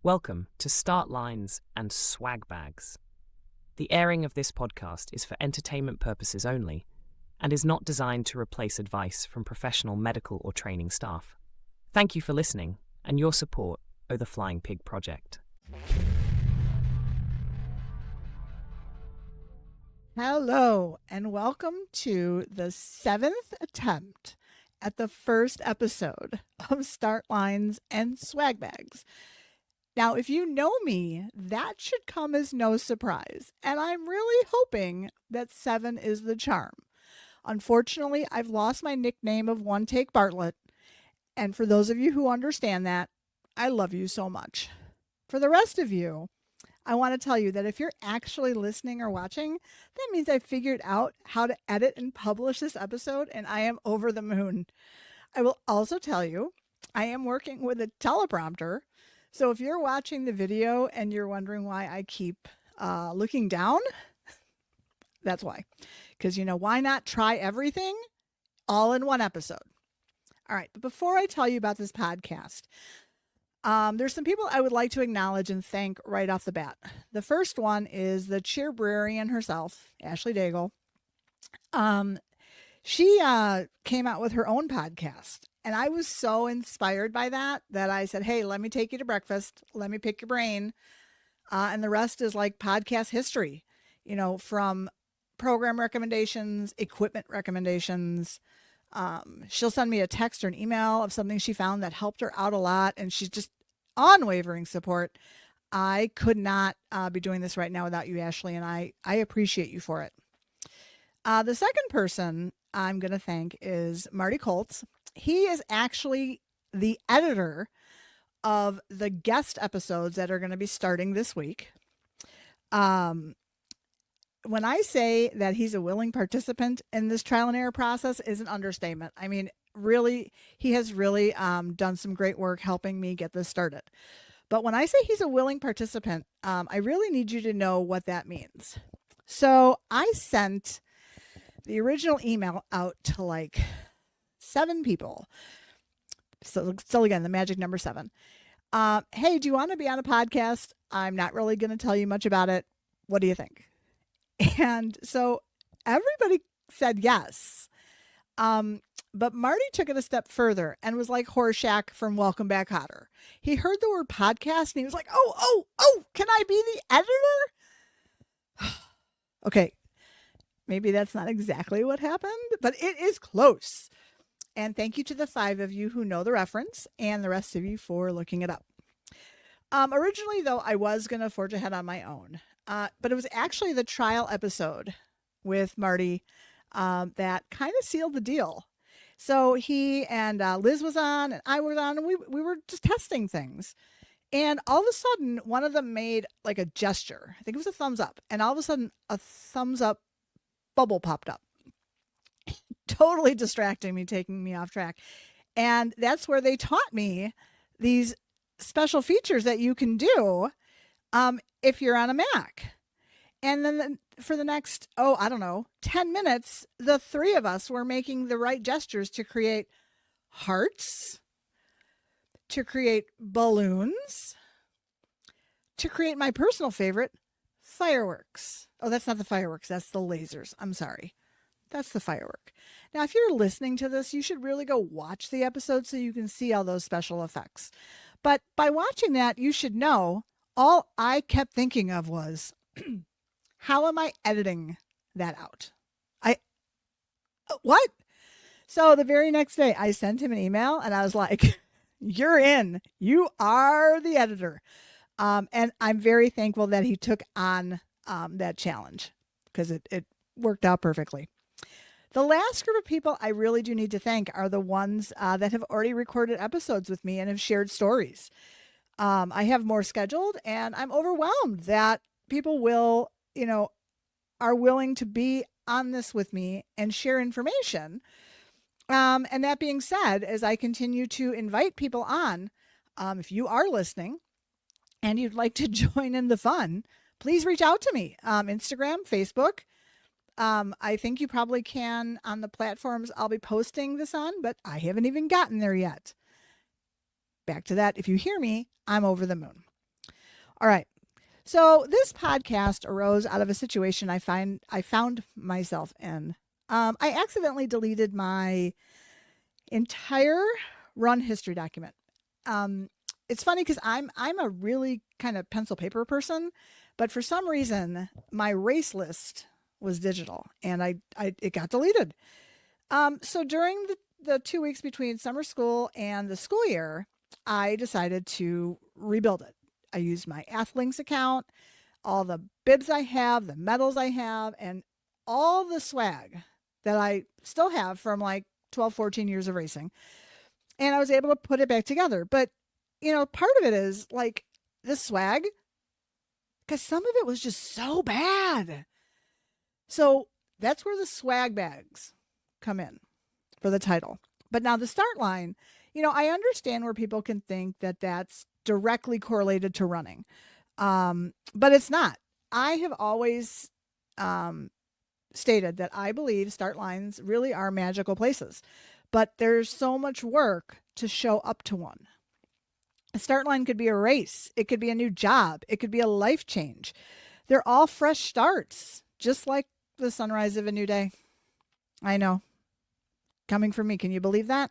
Welcome to Start Lines and Swag Bags. The airing of this podcast is for entertainment purposes only and is not designed to replace advice from professional medical or training staff. Thank you for listening and your support of the Flying Pig Project. Hello, and welcome to the 7th attempt at the first episode of Start Lines and Swag Bags. Now, if you know me, that should come as no surprise, and I'm really hoping that 7 is the charm. Unfortunately, I've lost my nickname of One Take Bartlett, and for those of you who understand that, I love you so much. For the rest of you, I want to tell you that if you're actually listening or watching, that means I figured out how to edit and publish this episode, and I am over the moon. I will also tell you, I am working with a teleprompter. So if you're watching the video and you're wondering why I keep looking down, that's why. Because, why not try everything all in one episode? All right, but before I tell you about this podcast, there's some people I would like to acknowledge and thank right off the bat. The first one is the cheerbrarian herself, Ashley Daigle. She came out with her own podcast, and I was so inspired by that I said, hey, let me take you to breakfast. Let me pick your brain. And the rest is like podcast history, from program recommendations, equipment recommendations. She'll send me a text or an email of something she found that helped her out a lot. And she's just unwavering support. I could not be doing this right now without you, Ashley, and I appreciate you for it. The second person I'm going to thank is Marty Colts. He is actually the editor of the guest episodes that are going to be starting this week. When I say that he's a willing participant in this trial and error process is an understatement. I mean, really, he has really done some great work helping me get this started. But when I say he's a willing participant, I really need you to know what that means. So I sent the original email out to like 7 people. So still again, the magic number 7. Hey, do you want to be on a podcast? I'm not really going to tell you much about it. What do you think? And so everybody said yes. But Marty took it a step further and was like Horshack from Welcome Back Kotter. He heard the word podcast and he was like, oh, can I be the editor? Okay. Maybe that's not exactly what happened, but it is close. And thank you to the 5 of you who know the reference and the rest of you for looking it up. Originally, though, I was going to forge ahead on my own. But it was actually the trial episode with Marty that kind of sealed the deal. So he and Liz was on and I was on and we were just testing things. And all of a sudden, one of them made like a gesture. I think it was a thumbs up. And all of a sudden, a thumbs up bubble popped up. Totally distracting me, taking me off track. And that's where they taught me these special features that you can do if you're on a Mac. And then for the next, 10 minutes, the 3 of us were making the right gestures to create hearts, to create balloons, to create my personal favorite, fireworks. Oh, that's not the fireworks. That's the lasers. I'm sorry. That's the firework. Now, if you're listening to this, you should really go watch the episode so you can see all those special effects. But by watching that, you should know all I kept thinking of was, how am I editing that out? What? So the very next day, I sent him an email and I was like, you're in. You are the editor. And I'm very thankful that he took on that challenge because it worked out perfectly. The last group of people I really do need to thank are the ones that have already recorded episodes with me and have shared stories. I have more scheduled and I'm overwhelmed that people are willing to be on this with me and share information. And that being said, as I continue to invite people on, if you are listening and you'd like to join in the fun, please reach out to me. Instagram, Facebook. I think you probably can on the platforms I'll be posting this on, but I haven't even gotten there yet. Back to that. If you hear me, I'm over the moon. All right. So this podcast arose out of a situation I found myself in. I accidentally deleted my entire run history document. It's funny because I'm a really kind of pencil paper person, but for some reason my race list was digital and it got deleted. So during the 2 weeks between summer school and the school year, I decided to rebuild it. I used my Athlinks account, all the bibs I have, the medals I have, and all the swag that I still have from like 12, 14 years of racing. And I was able to put it back together. But, part of it is like the swag, because some of it was just so bad. So that's where the swag bags come in for the title. But now the start line, I understand where people can think that that's directly correlated to running. But it's not. I have always stated that I believe start lines really are magical places, but there's so much work to show up to one. A start line could be a race. It could be a new job. It could be a life change. They're all fresh starts, just like the sunrise of a new day. I know. Coming from me. Can you believe that?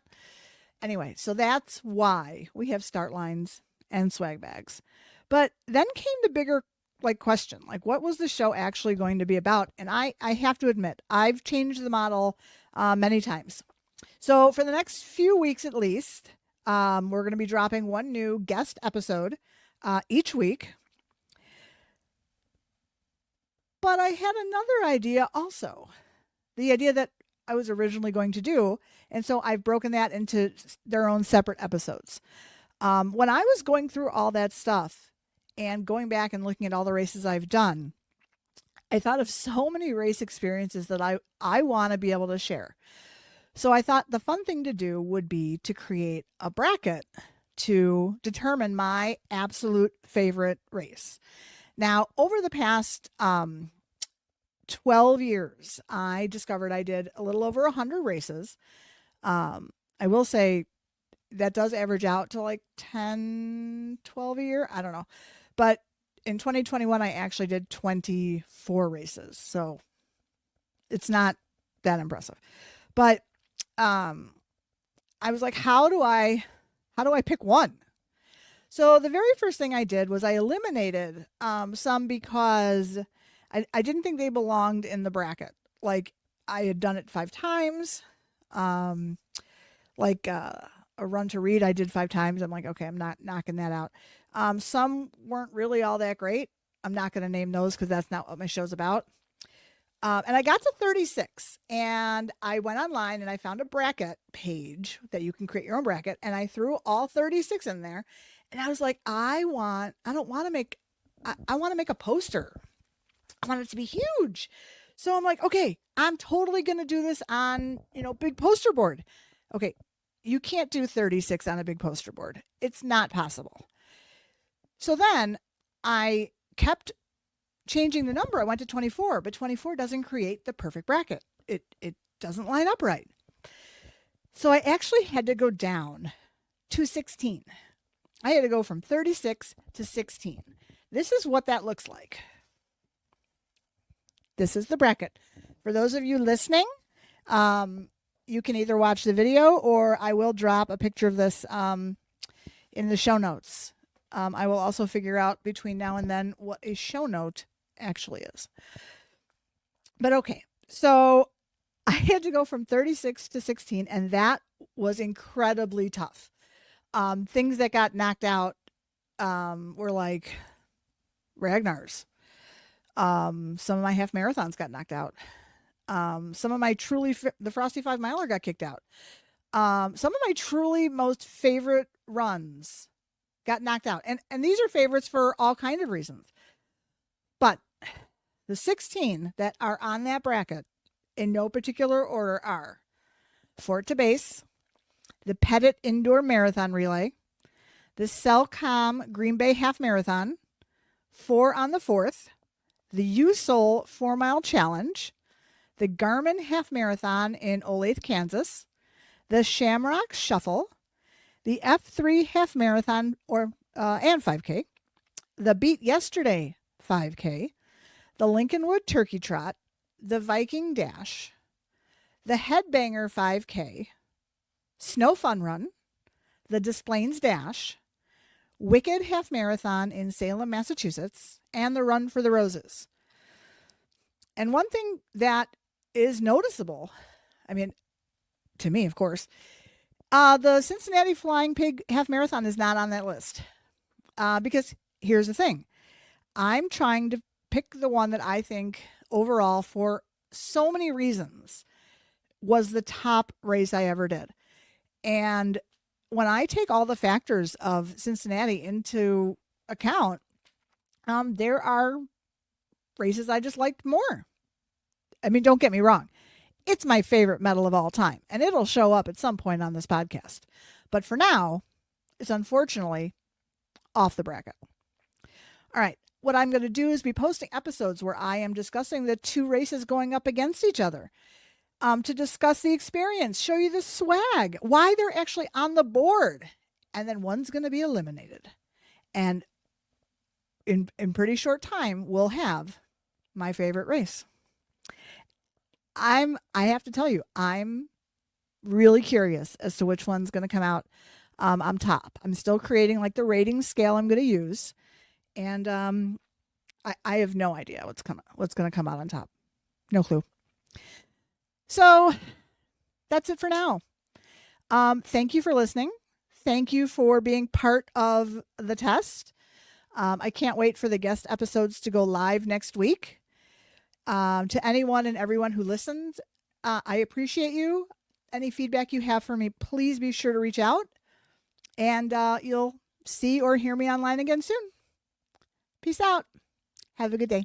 Anyway, so that's why we have start lines and swag bags. But then came the bigger question, what was the show actually going to be about? And I have to admit, I've changed the model many times. So for the next few weeks at least, we're going to be dropping one new guest episode each week. But I had another idea also. The idea that I was originally going to do. And so I've broken that into their own separate episodes. When I was going through all that stuff and going back and looking at all the races I've done, I thought of so many race experiences that I want to be able to share. So I thought the fun thing to do would be to create a bracket to determine my absolute favorite race. Now, over the past 12 years, I discovered I did a little over 100 races. I will say that does average out to like 10, 12 a year. I don't know. But in 2021, I actually did 24 races. So it's not that impressive. But I was like, how do I pick one? So the very first thing I did was I eliminated some because I didn't think they belonged in the bracket. Like I had done it 5 times. A run to read I did 5 times. I'm like, okay, I'm not knocking that out. Some weren't really all that great. I'm not going to name those because that's not what my show's about. And I got to 36 and I went online and I found a bracket page that you can create your own bracket. And I threw all 36 in there. And I was like, I want to make a poster. I want it to be huge. So I'm like, okay, I'm totally going to do this on, big poster board. Okay. You can't do 36 on a big poster board. It's not possible. So then I kept changing the number. I went to 24, but 24 doesn't create the perfect bracket. It doesn't line up right. So I actually had to go down to 16. I had to go from 36 to 16. This is what that looks like. This is the bracket. For those of you listening, you can either watch the video or I will drop a picture of this in the show notes. I will also figure out between now and then what a show note actually is. But okay, so I had to go from 36 to 16, and that was incredibly tough. Things that got knocked out were like Ragnar's. Some of my half marathons got knocked out. Some of my the Frosty 5 miler got kicked out. Some of my truly most favorite runs got knocked out. And these are favorites for all kinds of reasons. But the 16 that are on that bracket in no particular order are Fort to Base, the Pettit Indoor Marathon Relay, the Cellcom Green Bay Half Marathon, 4 on the 4th, the USOL 4-mile challenge, the Garmin Half Marathon in Olathe, Kansas, the Shamrock Shuffle, the F3 Half Marathon and 5K, the Beat Yesterday 5K, the Lincolnwood Turkey Trot, the Viking Dash, the Headbanger 5K, Snow Fun Run, the Des Plaines Dash, Wicked Half Marathon in Salem, Massachusetts, and the Run for the Roses. And one thing that is noticeable, I mean, to me, of course, the Cincinnati Flying Pig Half Marathon is not on that list. Because here's the thing. I'm trying to pick the one that I think overall, for so many reasons, was the top race I ever did. And when I take all the factors of Cincinnati into account, there are races I just liked more. I mean, don't get me wrong. It's my favorite medal of all time, and it'll show up at some point on this podcast. But for now, it's unfortunately off the bracket. All right. What I'm going to do is be posting episodes where I am discussing the two races going up against each other, to discuss the experience, show you the swag, why they're actually on the board. And then one's going to be eliminated. And in pretty short time, we'll have my favorite race. I have to tell you, I'm really curious as to which one's going to come out on top. I'm still creating like the rating scale I'm going to use. And I have no idea what's going to come out on top. No clue. So that's it for now. Thank you for listening. Thank you for being part of the test. I can't wait for the guest episodes to go live next week. To anyone and everyone who listened, I appreciate you. Any feedback you have for me, please be sure to reach out. And you'll see or hear me online again soon. Peace out. Have a good day.